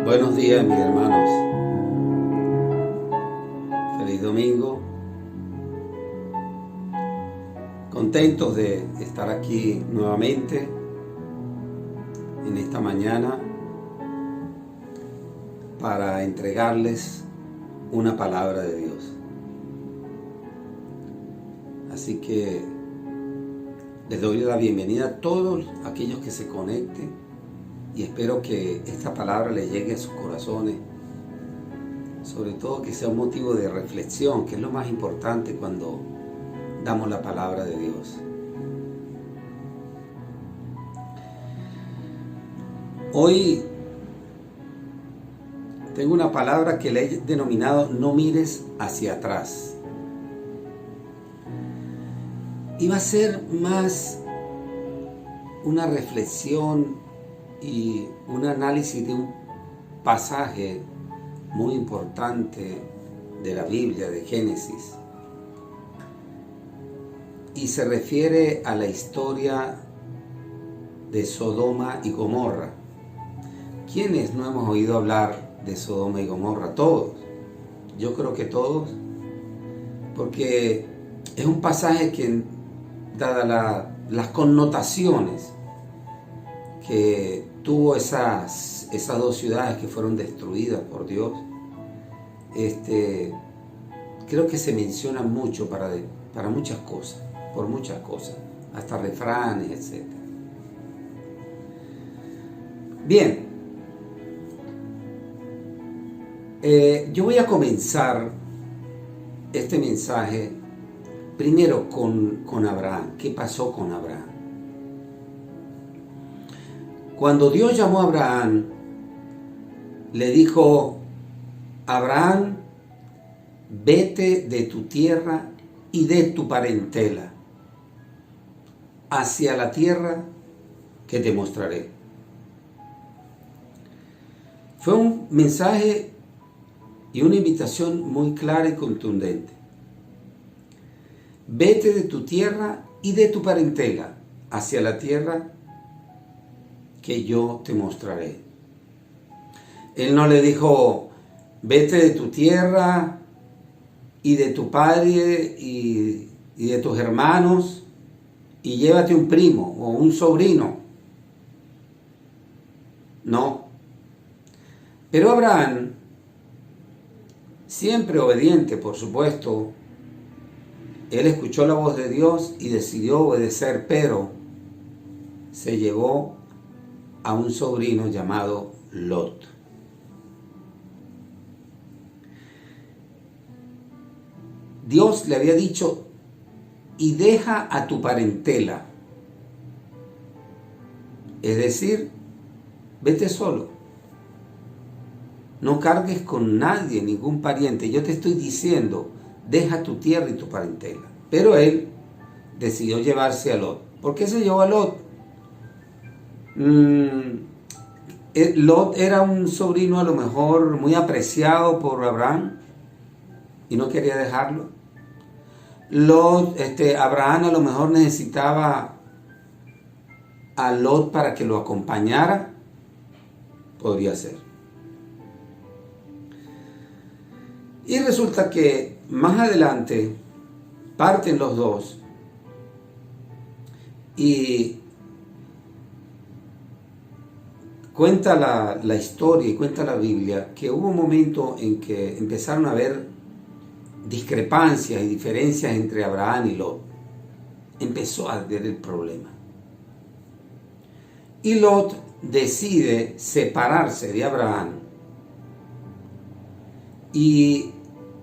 Buenos días, mis hermanos. Feliz domingo. Contentos de estar aquí nuevamente en esta mañana para entregarles una palabra de Dios. Así que les doy la bienvenida a todos aquellos que se conecten y espero que esta palabra les llegue a sus corazones, sobre todo que sea un motivo de reflexión, que es lo más importante cuando damos la palabra de Dios. Hoy tengo una palabra que le he denominado "no mires hacia atrás". Y va a ser más una reflexión y un análisis de un pasaje muy importante de la Biblia, de Génesis. Y se refiere a la historia de Sodoma y Gomorra. ¿Quiénes no hemos oído hablar de Sodoma y Gomorra? Todos. Yo creo que todos. Porque es un pasaje que, dadas las connotaciones que tuvo esas dos ciudades que fueron destruidas por Dios, creo que se menciona mucho para muchas cosas, por muchas cosas, hasta refranes, etc. Bien, yo voy a comenzar este mensaje primero con Abraham. ¿Qué pasó con Abraham? Cuando Dios llamó a Abraham, le dijo: Abraham, vete de tu tierra y de tu parentela hacia la tierra que te mostraré. Fue un mensaje y una invitación muy clara y contundente. Vete de tu tierra y de tu parentela hacia la tierra que yo te mostraré. Él no le dijo: vete de tu tierra y de tu padre y de tus hermanos y llévate un primo o un sobrino. No. Pero Abraham, siempre obediente, por supuesto, él escuchó la voz de Dios y decidió obedecer, pero se llevó a un sobrino llamado Lot. Dios le había dicho: y deja a tu parentela. Es decir, vete solo. No cargues con nadie, ningún pariente. Yo te estoy diciendo, deja tu tierra y tu parentela. Pero él decidió llevarse a Lot. ¿Por qué se llevó a Lot? Lot era un sobrino a lo mejor muy apreciado por Abraham y no quería dejarlo. Abraham a lo mejor necesitaba a Lot para que lo acompañara. Podría ser. Y resulta que más adelante parten los dos y cuenta la historia y cuenta la Biblia que hubo un momento en que empezaron a haber discrepancias y diferencias entre Abraham y Lot. Empezó a haber el problema. Y Lot decide separarse de Abraham y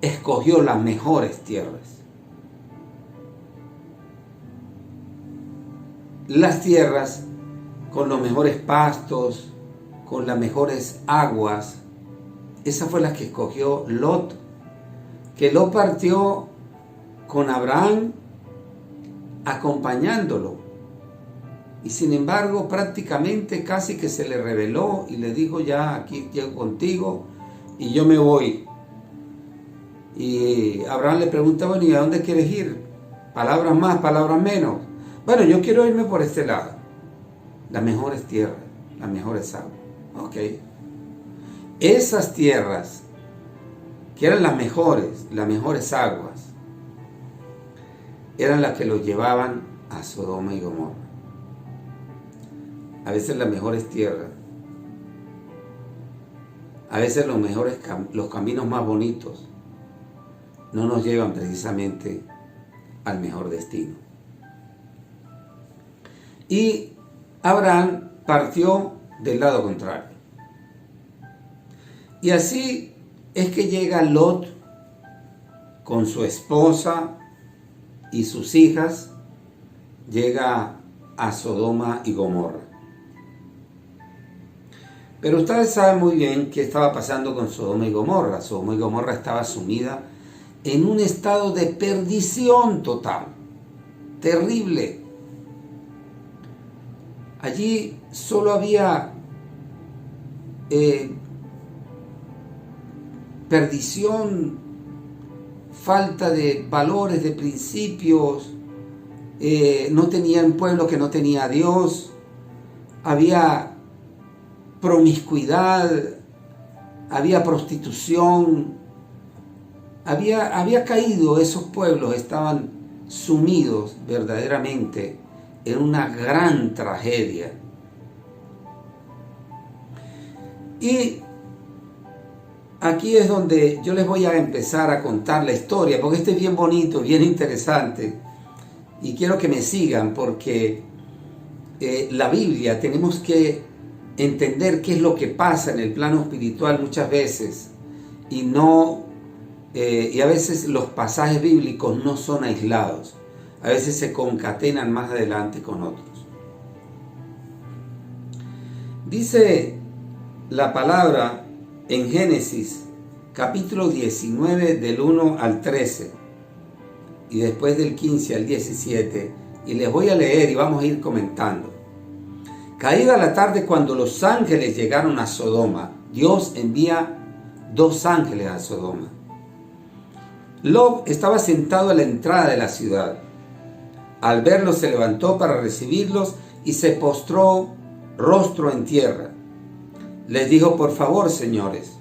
escogió las mejores tierras. Las tierras con los mejores pastos, con las mejores aguas. Esa fue la que escogió Lot, que Lot partió con Abraham acompañándolo. Y sin embargo, prácticamente casi que se le rebeló y le dijo: ya, aquí llego contigo y yo me voy. Y Abraham le pregunta: bueno, ¿y a dónde quieres ir? ¿Palabras más, palabras menos? Bueno, yo quiero irme por este lado. Las mejores tierras, las mejores aguas. Ok. Esas tierras, que eran las mejores aguas, eran las que los llevaban a Sodoma y Gomorra. A veces las mejores tierras, a veces los caminos más bonitos no nos llevan precisamente al mejor destino. Y Abraham partió del lado contrario. Y así es que llega Lot con su esposa y sus hijas, llega a Sodoma y Gomorra. Pero ustedes saben muy bien qué estaba pasando con Sodoma y Gomorra. Sodoma y Gomorra estaba sumida en un estado de perdición total, terrible. Allí solo había perdición, falta de valores, de principios. No tenía un pueblo que no tenía a Dios. Había promiscuidad, había prostitución, había caído, esos pueblos estaban sumidos verdaderamente en una gran tragedia. Y aquí es donde yo les voy a empezar a contar la historia, porque este es bien bonito, bien interesante, y quiero que me sigan, porque la Biblia tenemos que entender qué es lo que pasa en el plano espiritual muchas veces, y a veces los pasajes bíblicos no son aislados, a veces se concatenan más adelante con otros. Dice la palabra en Génesis capítulo 19 del 1 al 13 y después del 15 al 17, y les voy a leer y vamos a ir comentando. Caída la tarde, cuando los ángeles llegaron a Sodoma, Dios envía 2 ángeles a Sodoma. Lot estaba sentado a la entrada de la ciudad. Al verlos se levantó para recibirlos y se postró rostro en tierra. Les dijo: por favor, señores,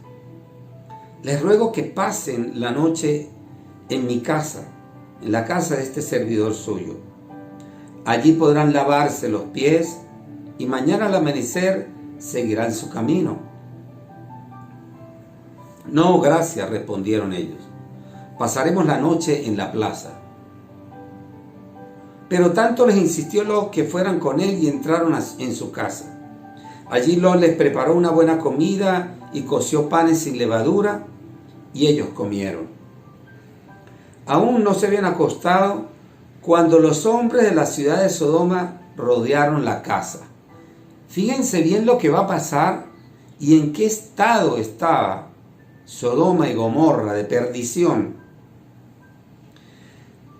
les ruego que pasen la noche en mi casa, en la casa de este servidor suyo. Allí podrán lavarse los pies y mañana al amanecer seguirán su camino. No, gracias, respondieron ellos. Pasaremos la noche en la plaza. Pero tanto les insistió Lot que fueran con él y entraron en su casa. Allí Lot les preparó una buena comida y coció panes sin levadura, y ellos comieron. Aún no se habían acostado cuando los hombres de la ciudad de Sodoma rodearon la casa. Fíjense bien lo que va a pasar y en qué estado estaba Sodoma y Gomorra de perdición.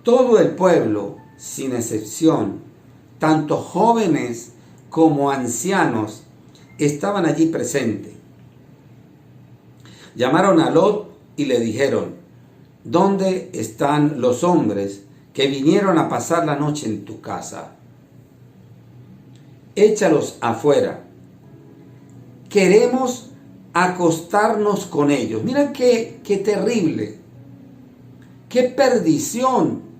Todo el pueblo, sin excepción, tanto jóvenes como ancianos, estaban allí presentes. Llamaron a Lot y le dijeron: ¿dónde están los hombres que vinieron a pasar la noche en tu casa? Échalos afuera. Queremos acostarnos con ellos. Mira qué terrible, qué perdición.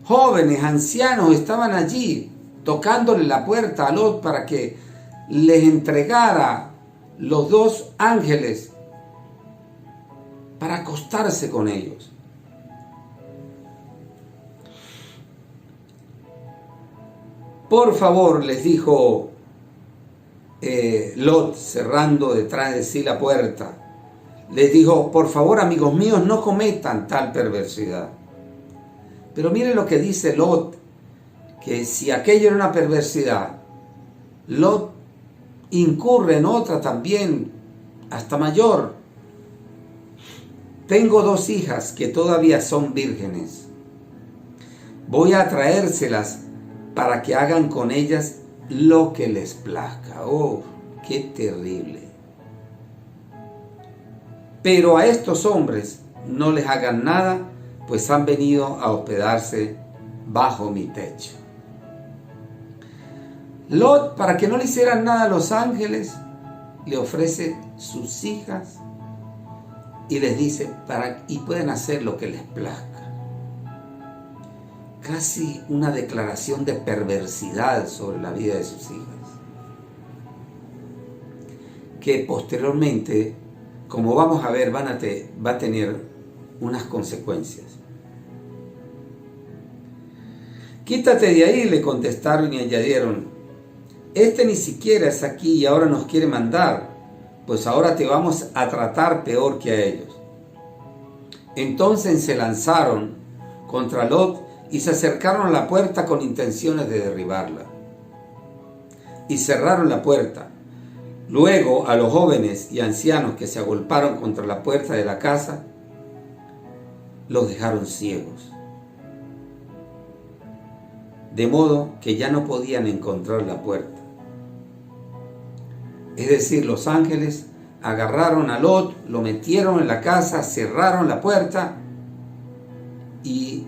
Jóvenes, ancianos estaban allí tocándole la puerta a Lot para que les entregara los 2 ángeles para acostarse con ellos. Por favor, les dijo Lot, cerrando detrás de sí la puerta, les dijo: por favor, amigos míos, no cometan tal perversidad. Pero miren lo que dice Lot, que si aquello era una perversidad, Lot incurre en otra también, hasta mayor. Tengo 2 hijas que todavía son vírgenes. Voy a traérselas para que hagan con ellas lo que les plazca. ¡Oh, qué terrible! Pero a estos hombres no les hagan nada, pues han venido a hospedarse bajo mi techo. Lot, para que no le hicieran nada a los ángeles, le ofrece sus hijas y les dice, y pueden hacer lo que les plazca. Casi una declaración de perversidad sobre la vida de sus hijas, que posteriormente, como vamos a ver, va a tener unas consecuencias. Quítate de ahí, le contestaron y añadieron, este ni siquiera es aquí y ahora nos quiere mandar, pues ahora te vamos a tratar peor que a ellos. Entonces se lanzaron contra Lot y se acercaron a la puerta con intenciones de derribarla. Y cerraron la puerta. Luego a los jóvenes y ancianos que se agolparon contra la puerta de la casa, los dejaron ciegos. De modo que ya no podían encontrar la puerta. Es decir, los ángeles agarraron a Lot, lo metieron en la casa, cerraron la puerta y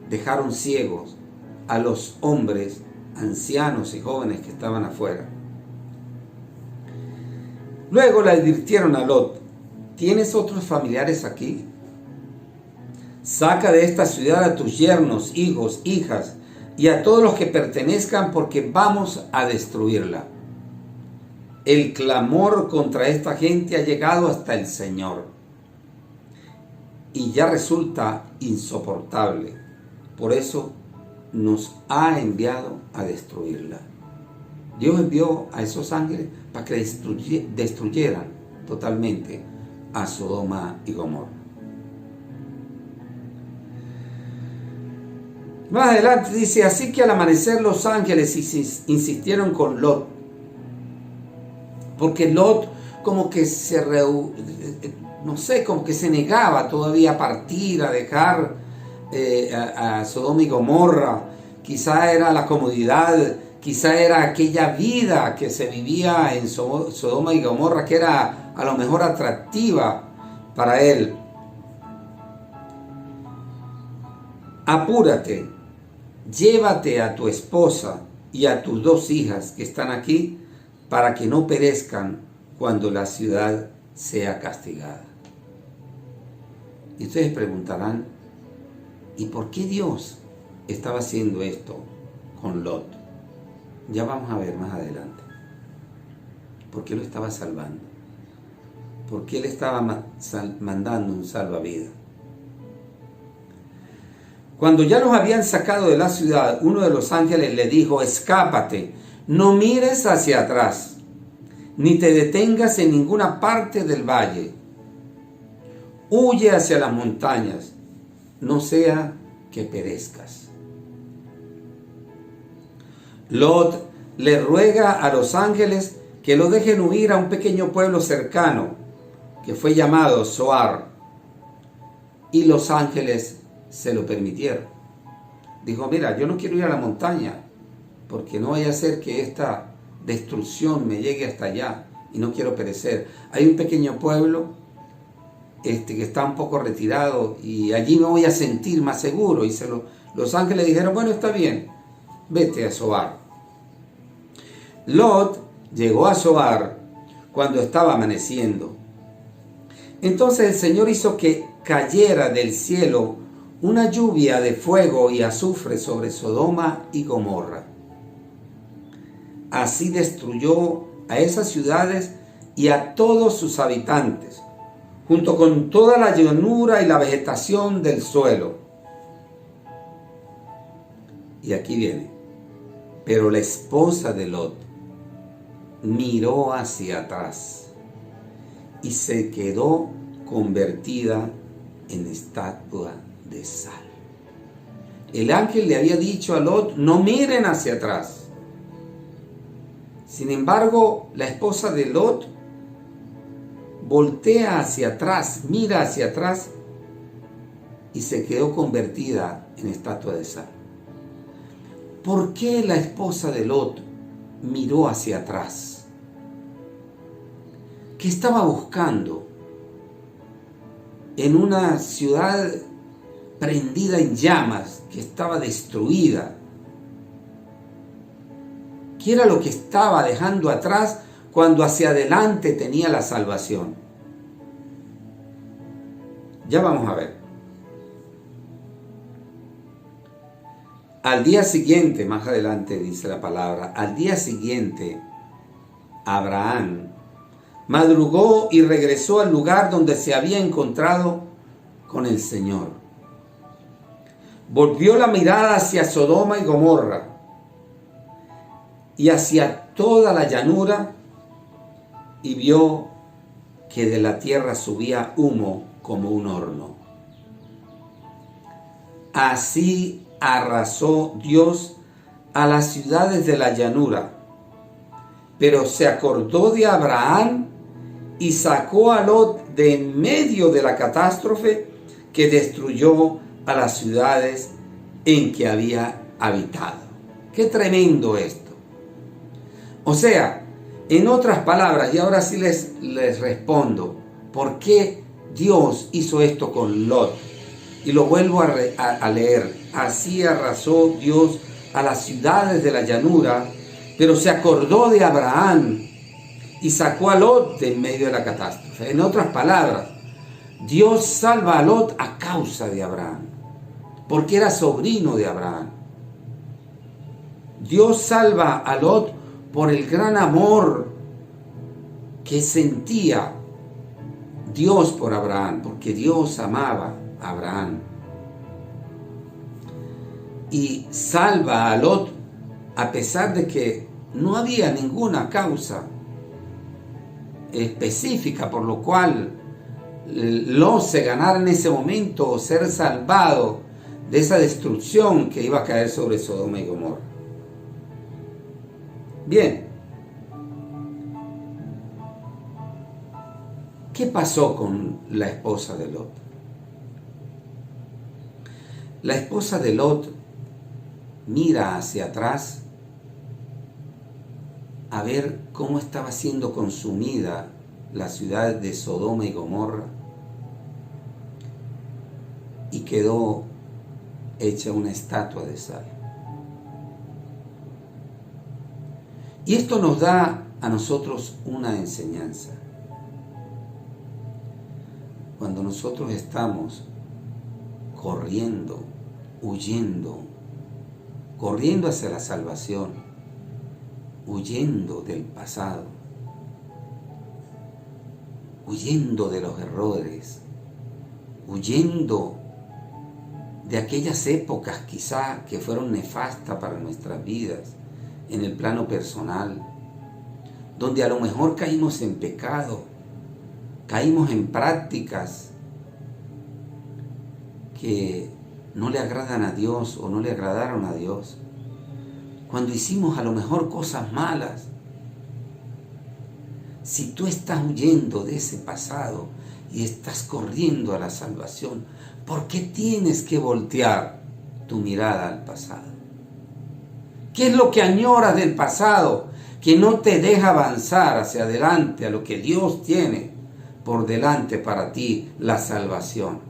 dejaron ciegos a los hombres, ancianos y jóvenes que estaban afuera. Luego le advirtieron a Lot, ¿tienes otros familiares aquí? Saca de esta ciudad a tus yernos, hijos, hijas y a todos los que pertenezcan porque vamos a destruirla. El clamor contra esta gente ha llegado hasta el Señor y ya resulta insoportable. Por eso nos ha enviado a destruirla. Dios envió a esos ángeles para que destruyeran totalmente a Sodoma y Gomorra. Más adelante dice, así que al amanecer los ángeles insistieron con Lot, porque Lot como que como que se negaba todavía a partir, a dejar a Sodoma y Gomorra. Quizá era la comodidad, quizá era aquella vida que se vivía en Sodoma y Gomorra, que era a lo mejor atractiva para él. Apúrate, llévate a tu esposa y a tus 2 hijas que están aquí, para que no perezcan cuando la ciudad sea castigada. Y ustedes preguntarán, ¿y por qué Dios estaba haciendo esto con Lot? Ya vamos a ver más adelante. ¿Por qué lo estaba salvando? ¿Por qué le estaba mandando un salvavidas? Cuando ya los habían sacado de la ciudad, uno de los ángeles le dijo, escápate, no mires hacia atrás, ni te detengas en ninguna parte del valle. Huye hacia las montañas, no sea que perezcas. Lot le ruega a los ángeles que lo dejen huir a un pequeño pueblo cercano, que fue llamado Zoar, y los ángeles se lo permitieron. Dijo, mira, yo no quiero ir a la montaña, porque no vaya a ser que esta destrucción me llegue hasta allá y no quiero perecer. Hay un pequeño pueblo que está un poco retirado y allí me voy a sentir más seguro. Y los ángeles dijeron, bueno, está bien, vete a Zoar. Lot llegó a Zoar cuando estaba amaneciendo. Entonces el Señor hizo que cayera del cielo una lluvia de fuego y azufre sobre Sodoma y Gomorra. Así destruyó a esas ciudades y a todos sus habitantes, junto con toda la llanura y la vegetación del suelo. Y aquí viene. Pero la esposa de Lot miró hacia atrás y se quedó convertida en estatua de sal. El ángel le había dicho a Lot, no miren hacia atrás. Sin embargo, la esposa de Lot voltea hacia atrás, mira hacia atrás y se quedó convertida en estatua de sal. ¿Por qué la esposa de Lot miró hacia atrás? ¿Qué estaba buscando en una ciudad prendida en llamas, que estaba destruida? ¿Qué era lo que estaba dejando atrás cuando hacia adelante tenía la salvación. Ya vamos a ver. Al día siguiente, más adelante dice la palabra, al día siguiente, Abraham madrugó y regresó al lugar donde se había encontrado con el Señor. Volvió la mirada hacia Sodoma y Gomorra y hacia toda la llanura y vio que de la tierra subía humo como un horno. Así arrasó Dios a las ciudades de la llanura, pero se acordó de Abraham y sacó a Lot de en medio de la catástrofe que destruyó a las ciudades en que había habitado. ¡Qué tremendo esto! O sea, en otras palabras, y ahora sí les respondo, ¿por qué Dios hizo esto con Lot? Y lo vuelvo a leer. Así arrasó Dios a las ciudades de la llanura, pero se acordó de Abraham y sacó a Lot de en medio de la catástrofe. En otras palabras, Dios salva a Lot a causa de Abraham, porque era sobrino de Abraham. Dios salva a Lot por el gran amor que sentía Dios por Abraham, porque Dios amaba a Abraham. Y salva a Lot a pesar de que no había ninguna causa específica por lo cual Lot se ganara en ese momento o ser salvado de esa destrucción que iba a caer sobre Sodoma y Gomorra. Bien, ¿qué pasó con la esposa de Lot? La esposa de Lot mira hacia atrás a ver cómo estaba siendo consumida la ciudad de Sodoma y Gomorra y quedó hecha una estatua de sal. Y esto nos da a nosotros una enseñanza. Cuando nosotros estamos corriendo, huyendo, corriendo hacia la salvación, huyendo del pasado, huyendo de los errores, huyendo de aquellas épocas quizá que fueron nefastas para nuestras vidas en el plano personal, donde a lo mejor caímos en pecado, caímos en prácticas que no le agradan a Dios o no le agradaron a Dios, cuando hicimos a lo mejor cosas malas. Si tú estás huyendo de ese pasado y estás corriendo a la salvación, ¿por qué tienes que voltear tu mirada al pasado? ¿Qué es lo que añoras del pasado que no te deja avanzar hacia adelante a lo que Dios tiene por delante para ti, la salvación?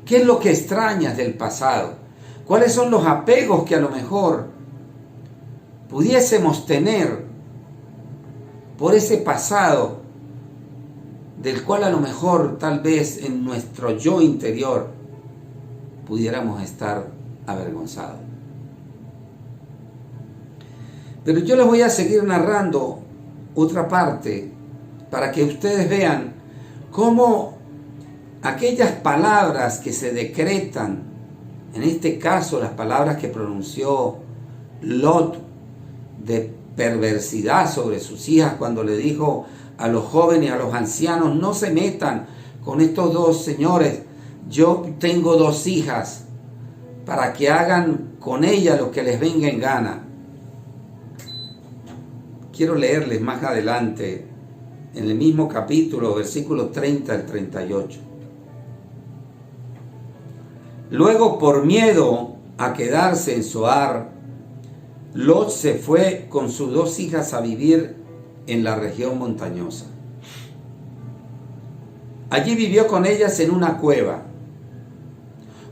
¿Qué es lo que extrañas del pasado? ¿Cuáles son los apegos que a lo mejor pudiésemos tener por ese pasado del cual a lo mejor tal vez en nuestro yo interior pudiéramos estar avergonzados? Pero yo les voy a seguir narrando otra parte para que ustedes vean cómo aquellas palabras que se decretan, en este caso las palabras que pronunció Lot de perversidad sobre sus hijas cuando le dijo a los jóvenes y a los ancianos: no se metan con estos dos señores, yo tengo dos hijas, para que hagan con ellas lo que les venga en gana. Quiero leerles más adelante, en el mismo capítulo, versículos 30 al 38. Luego, por miedo a quedarse en Zoar, Lot se fue con sus dos hijas a vivir en la región montañosa. Allí vivió con ellas en una cueva.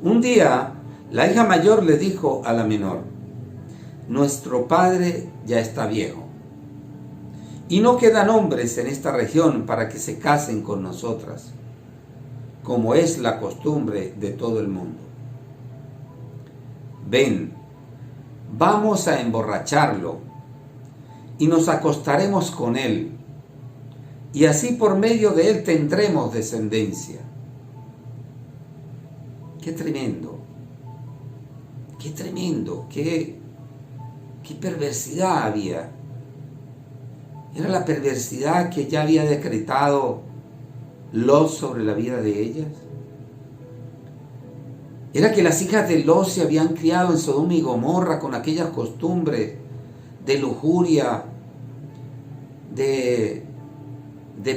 Un día, la hija mayor le dijo a la menor: nuestro padre ya está viejo Y no quedan hombres en esta región para que se casen con nosotras, como es la costumbre de todo el mundo. Ven, vamos a emborracharlo y nos acostaremos con él, y así por medio de él tendremos descendencia. ¡Qué tremendo! ¡Qué tremendo! ¡Qué perversidad había! Era la perversidad que ya había decretado Lot sobre la vida de ellas. Era que las hijas de Lot se habían criado en Sodoma y Gomorra con aquellas costumbres de lujuria, de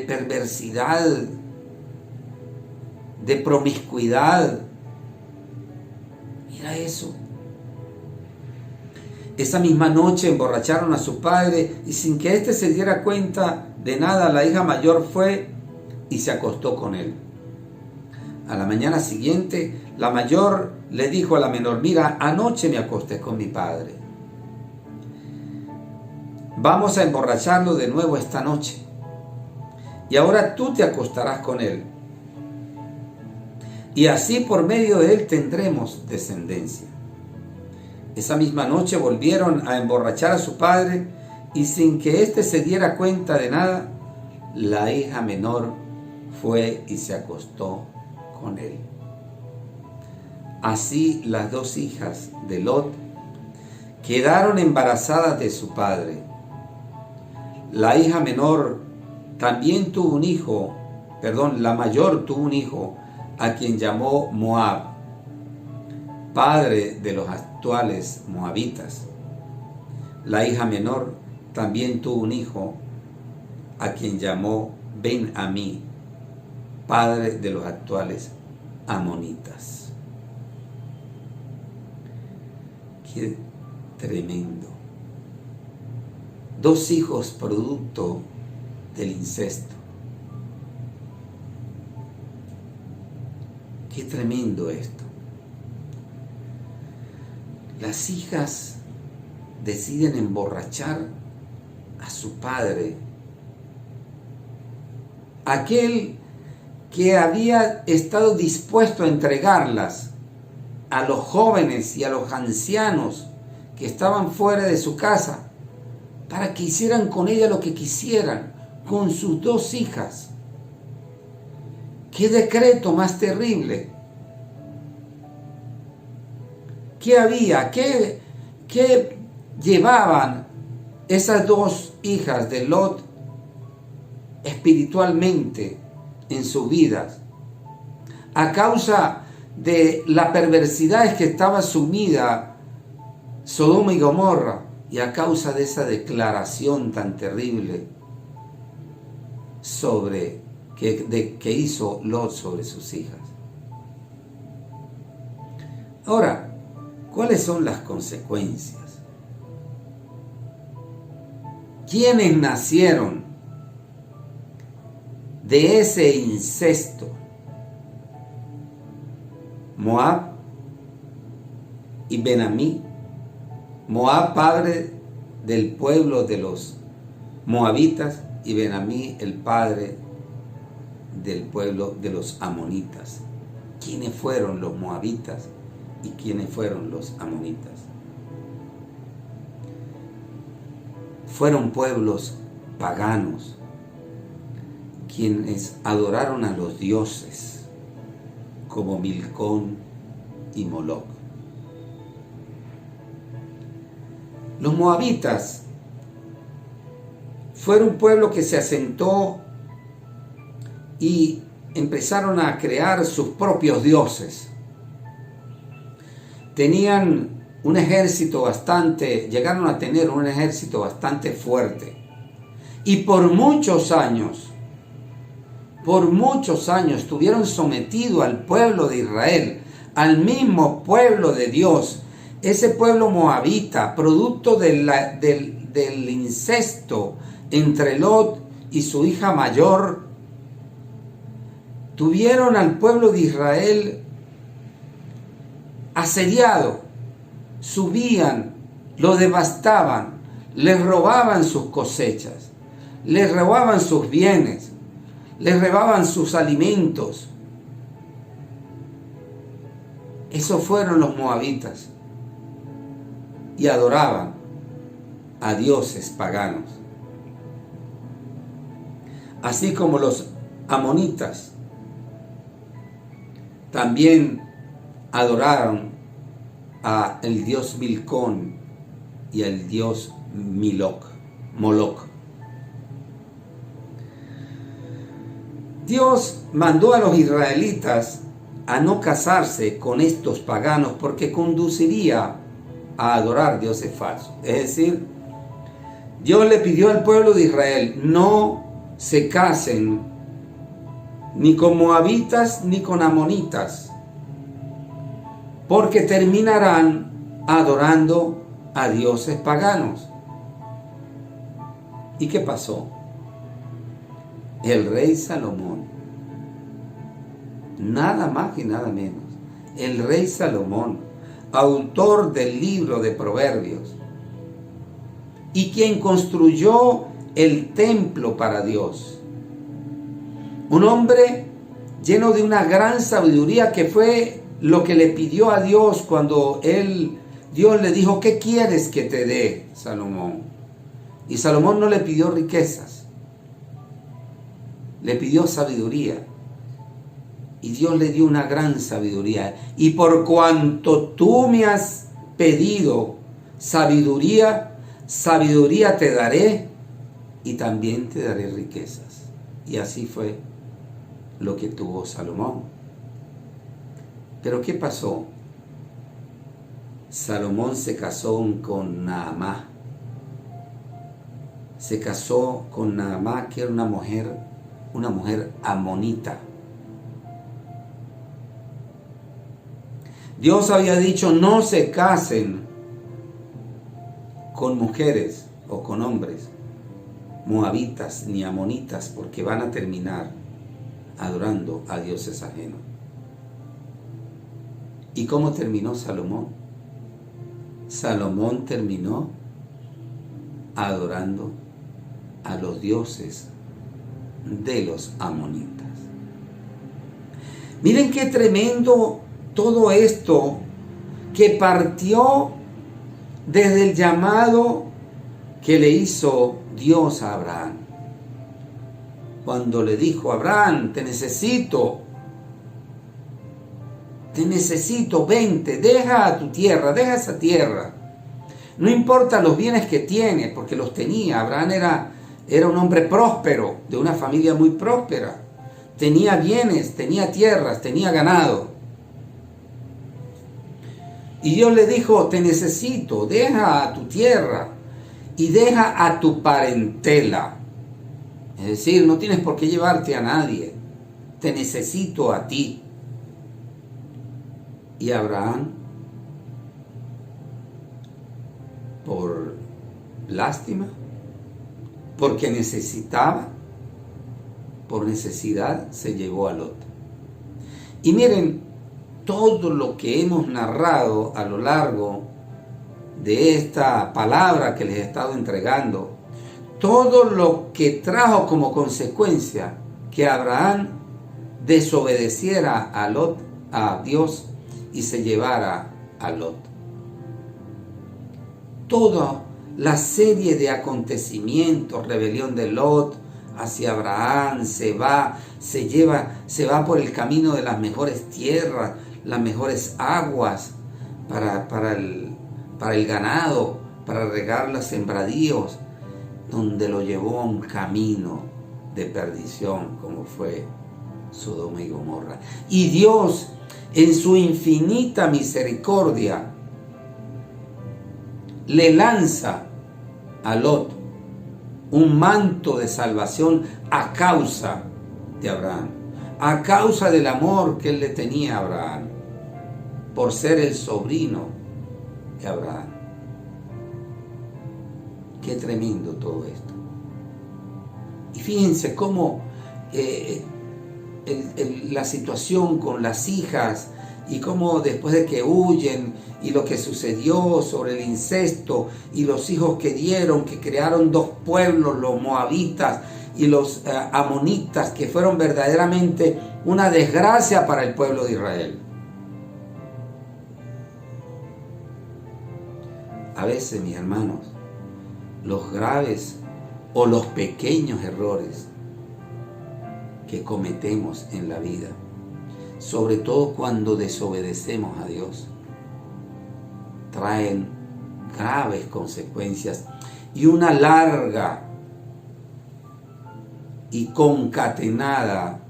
perversidad, de promiscuidad. Era eso. Esa misma noche emborracharon a su padre y sin que éste se diera cuenta de nada, la hija mayor fue y se acostó con él. A la mañana siguiente, la mayor le dijo a la menor: mira, anoche me acosté con mi padre. Vamos a emborracharlo de nuevo esta noche. Y ahora tú te acostarás con él. Y así por medio de él tendremos descendencia. Esa misma noche volvieron a emborrachar a su padre y sin que éste se diera cuenta de nada, la hija menor fue y se acostó con él. Así las dos hijas de Lot quedaron embarazadas de su padre. La hija menor también tuvo un hijo, la mayor tuvo un hijo a quien llamó Moab, padre de los actuales moabitas. La hija menor también tuvo un hijo a quien llamó Ben-Amí, padre de los actuales amonitas. Qué tremendo. Dos hijos producto del incesto. Qué tremendo esto. Las hijas deciden emborrachar a su padre, aquel que había estado dispuesto a entregarlas a los jóvenes y a los ancianos que estaban fuera de su casa para que hicieran con ella lo que quisieran, con sus dos hijas. ¡Qué decreto más terrible! ¿Qué había? ¿Qué llevaban esas dos hijas de Lot espiritualmente en sus vidas? A causa de la perversidad que estaba sumida Sodoma y Gomorra y a causa de esa declaración tan terrible que hizo Lot sobre sus hijas. Ahora, ¿cuáles son las consecuencias? ¿Quiénes nacieron de ese incesto? Moab y Ben-Amí. Moab, padre del pueblo de los moabitas, y Ben-Amí, el padre del pueblo de los amonitas. ¿Quiénes fueron los moabitas y quiénes fueron los amonitas? Fueron pueblos paganos quienes adoraron a los dioses como Milcón y Moloc. Los moabitas fueron un pueblo que se asentó y empezaron a crear sus propios dioses. Tenían un ejército llegaron a tener un ejército bastante fuerte. Y por muchos años estuvieron sometidos al pueblo de Israel, al mismo pueblo de Dios. Ese pueblo moabita, producto del incesto entre Lot y su hija mayor, tuvieron al pueblo de Israel asediado. Subían, lo devastaban, les robaban sus cosechas, les robaban sus bienes, les robaban sus alimentos. Esos fueron los moabitas y adoraban a dioses paganos. Así como los amonitas también adoraron a el dios Milcón y al dios Moloc. Dios mandó a los israelitas a no casarse con estos paganos porque conduciría a adorar dioses falsos. Es decir, Dios le pidió al pueblo de Israel: no se casen ni con moabitas ni con amonitas, porque terminarán adorando a dioses paganos. ¿Y qué pasó? El rey Salomón, nada más y nada menos, el rey Salomón, autor del libro de Proverbios, y quien construyó el templo para Dios, un hombre lleno de una gran sabiduría, que fue lo que le pidió a Dios cuando Dios le dijo: ¿qué quieres que te dé, Salomón? Y Salomón no le pidió riquezas, le pidió sabiduría. Y Dios le dio una gran sabiduría. Y por cuanto tú me has pedido sabiduría, sabiduría te daré, y también te daré riquezas. Y así fue lo que tuvo Salomón. Pero ¿qué pasó? Salomón se casó con Naamá. Se casó con Naamá, que era una mujer amonita. Dios había dicho: no se casen con mujeres o con hombres moabitas ni amonitas, porque van a terminar adorando a dioses ajenos. ¿Y cómo terminó Salomón? Salomón terminó adorando a los dioses de los amonitas. Miren qué tremendo todo esto, que partió desde el llamado que le hizo Dios a Abraham. Cuando le dijo: Abraham, te necesito, vente, deja tu tierra, deja esa tierra. No importa los bienes que tiene, porque los tenía. Abraham era un hombre próspero, de una familia muy próspera. Tenía bienes, tenía tierras, tenía ganado. Y Dios le dijo: te necesito, deja a tu tierra y deja a tu parentela. Es decir, no tienes por qué llevarte a nadie. Te necesito a ti. Y Abraham, por lástima, porque necesitaba, por necesidad, se llevó a Lot. Y miren, todo lo que hemos narrado a lo largo de esta palabra que les he estado entregando, todo lo que trajo como consecuencia que Abraham desobedeciera a Dios y se llevara a Lot. Toda la serie de acontecimientos, rebelión de Lot hacia Abraham, se va por el camino de las mejores tierras, las mejores aguas para el ganado, para regar los sembradíos, donde lo llevó a un camino de perdición, como fue Sodoma y Gomorra. Y Dios, en su infinita misericordia, le lanza a Lot un manto de salvación a causa de Abraham, a causa del amor que él le tenía a Abraham, por ser el sobrino de Abraham. Qué tremendo todo esto. Y fíjense cómo la situación con las hijas y cómo después de que huyen y lo que sucedió sobre el incesto y los hijos que dieron, que crearon dos pueblos, los moabitas y los amonitas, que fueron verdaderamente una desgracia para el pueblo de Israel. A veces, mis hermanos, los graves o los pequeños errores que cometemos en la vida, sobre todo cuando desobedecemos a Dios, traen graves consecuencias y una larga y concatenada,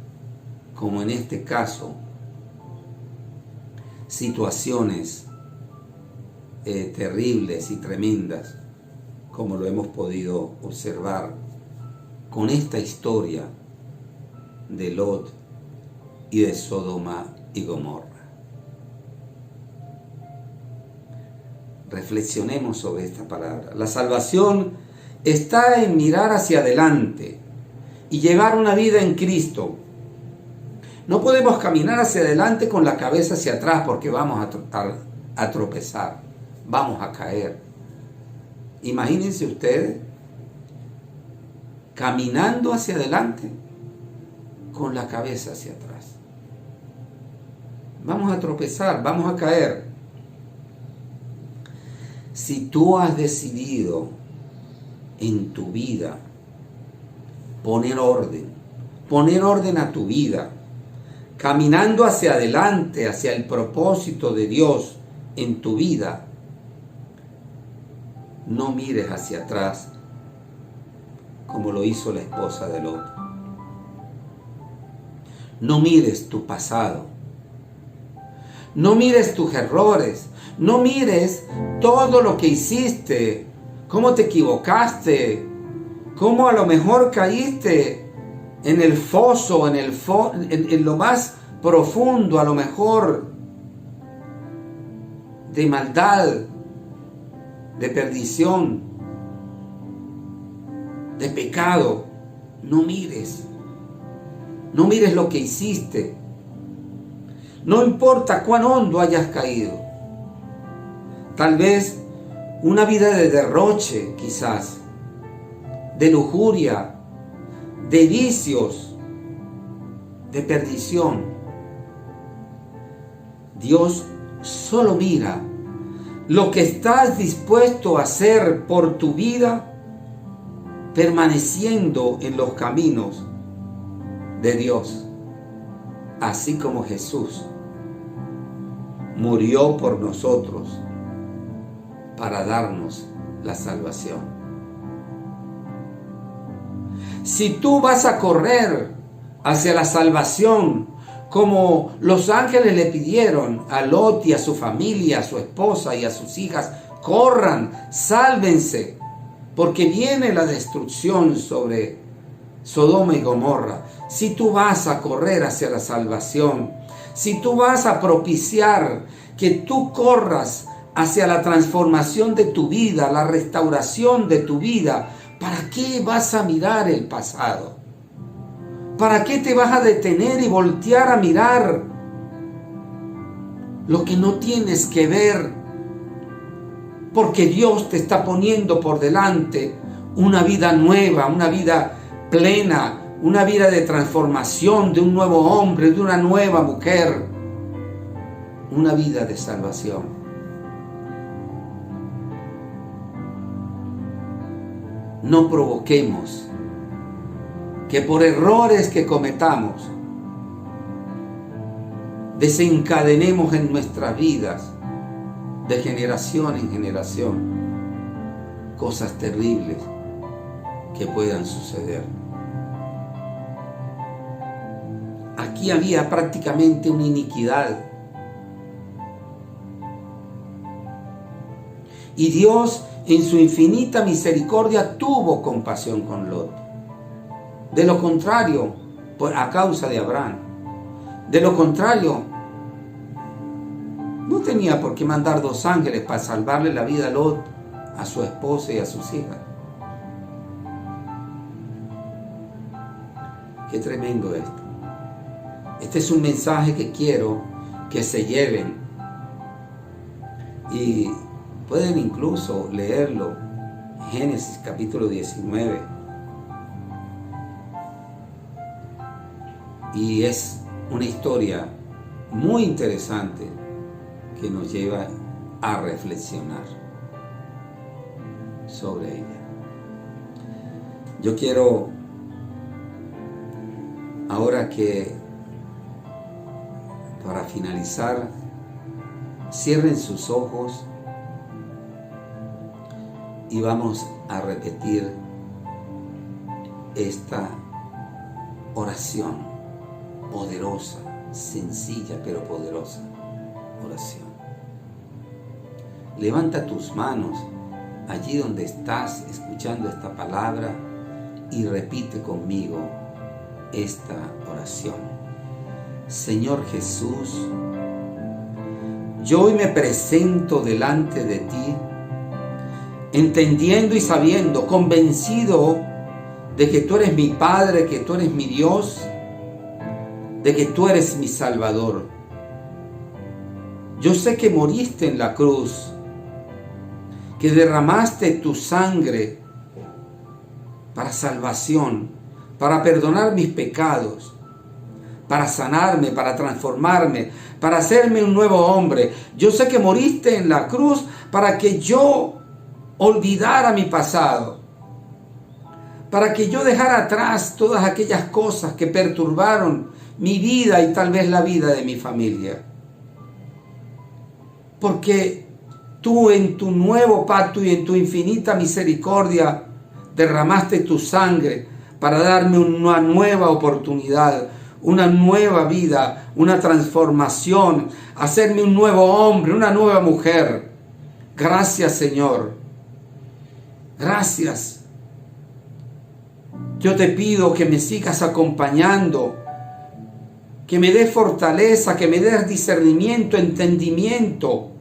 como en este caso, situaciones terribles y tremendas, como lo hemos podido observar con esta historia de Lot y de Sodoma y Gomorra. Reflexionemos sobre esta palabra. La salvación está en mirar hacia adelante y llevar una vida en Cristo. No podemos caminar hacia adelante con la cabeza hacia atrás porque vamos a tropezar, vamos a caer. Imagínense ustedes caminando hacia adelante con la cabeza hacia atrás. Vamos a tropezar, vamos a caer. Si tú has decidido en tu vida poner orden a tu vida, caminando hacia adelante, hacia el propósito de Dios en tu vida, no mires hacia atrás como lo hizo la esposa de Lot. No mires tu pasado. No mires tus errores. No mires todo lo que hiciste, cómo te equivocaste, cómo a lo mejor caíste en el foso, en lo más profundo, a lo mejor de maldad, de perdición, de pecado. No mires lo que hiciste. No importa cuán hondo hayas caído. Tal vez una vida de derroche, quizás, de lujuria, de vicios, de perdición. Dios solo mira lo que estás dispuesto a hacer por tu vida, permaneciendo en los caminos de Dios, así como Jesús murió por nosotros para darnos la salvación. Si tú vas a correr hacia la salvación, como los ángeles le pidieron a Lot y a su familia, a su esposa y a sus hijas, corran, sálvense, porque viene la destrucción sobre Sodoma y Gomorra. Si tú vas a correr hacia la salvación, si tú vas a propiciar que tú corras hacia la transformación de tu vida, la restauración de tu vida, ¿para qué vas a mirar el pasado? ¿Para qué te vas a detener y voltear a mirar lo que no tienes que ver? Porque Dios te está poniendo por delante una vida nueva, una vida plena, una vida de transformación, de un nuevo hombre, de una nueva mujer, una vida de salvación. No provoquemos que por errores que cometamos desencadenemos en nuestras vidas de generación en generación cosas terribles que puedan suceder. Aquí había prácticamente una iniquidad. Y Dios, en su infinita misericordia, tuvo compasión con Lot. De lo contrario, a causa de Abraham, de lo contrario, no tenía por qué mandar 2 ángeles para salvarle la vida a Lot, a su esposa y a sus hijas. Qué tremendo esto. Este es un mensaje que quiero que se lleven. Y pueden incluso leerlo, Génesis capítulo 19. Y es una historia muy interesante que nos lleva a reflexionar sobre ella. Yo quiero, ahora que para finalizar, cierren sus ojos y vamos a repetir esta oración poderosa, sencilla pero poderosa oración. Levanta tus manos allí donde estás escuchando esta palabra y repite conmigo esta oración. Señor Jesús, yo hoy me presento delante de ti, entendiendo y sabiendo, convencido de que tú eres mi Padre, que tú eres mi Dios, de que tú eres mi Salvador. Yo sé que moriste en la cruz, que derramaste tu sangre para salvación, para perdonar mis pecados, para sanarme, para transformarme, para hacerme un nuevo hombre. Yo sé que moriste en la cruz para que yo olvidara mi pasado, para que yo dejara atrás todas aquellas cosas que perturbaron mi vida y tal vez la vida de mi familia. Porque tú en tu nuevo pacto y en tu infinita misericordia derramaste tu sangre para darme una nueva oportunidad, una nueva vida, una transformación, hacerme un nuevo hombre, una nueva mujer. Gracias, Señor. Gracias. Yo te pido que me sigas acompañando, que me des fortaleza, que me des discernimiento, entendimiento,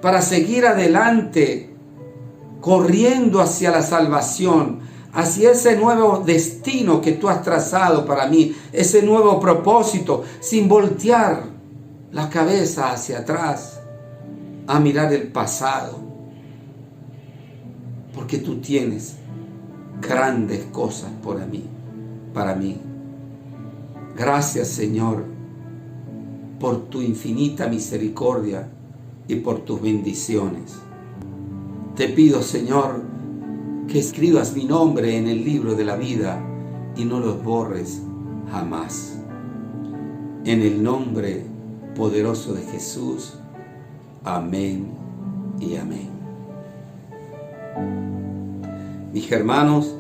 para seguir adelante, corriendo hacia la salvación, hacia ese nuevo destino que tú has trazado para mí, ese nuevo propósito, sin voltear la cabeza hacia atrás a mirar el pasado, porque tú tienes grandes cosas para mí. Gracias, Señor, por tu infinita misericordia y por tus bendiciones. Te pido, Señor, que escribas mi nombre en el libro de la vida y no los borres jamás. En el nombre poderoso de Jesús. Amén y amén. Mis hermanos,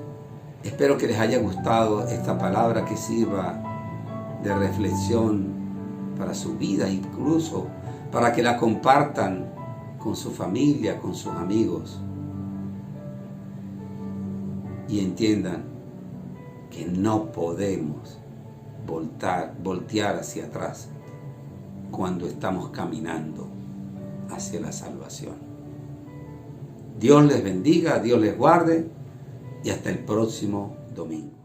espero que les haya gustado esta palabra, que sirva de reflexión para su vida, incluso para que la compartan con su familia, con sus amigos, y entiendan que no podemos voltear hacia atrás cuando estamos caminando hacia la salvación. Dios les bendiga, Dios les guarde y hasta el próximo domingo.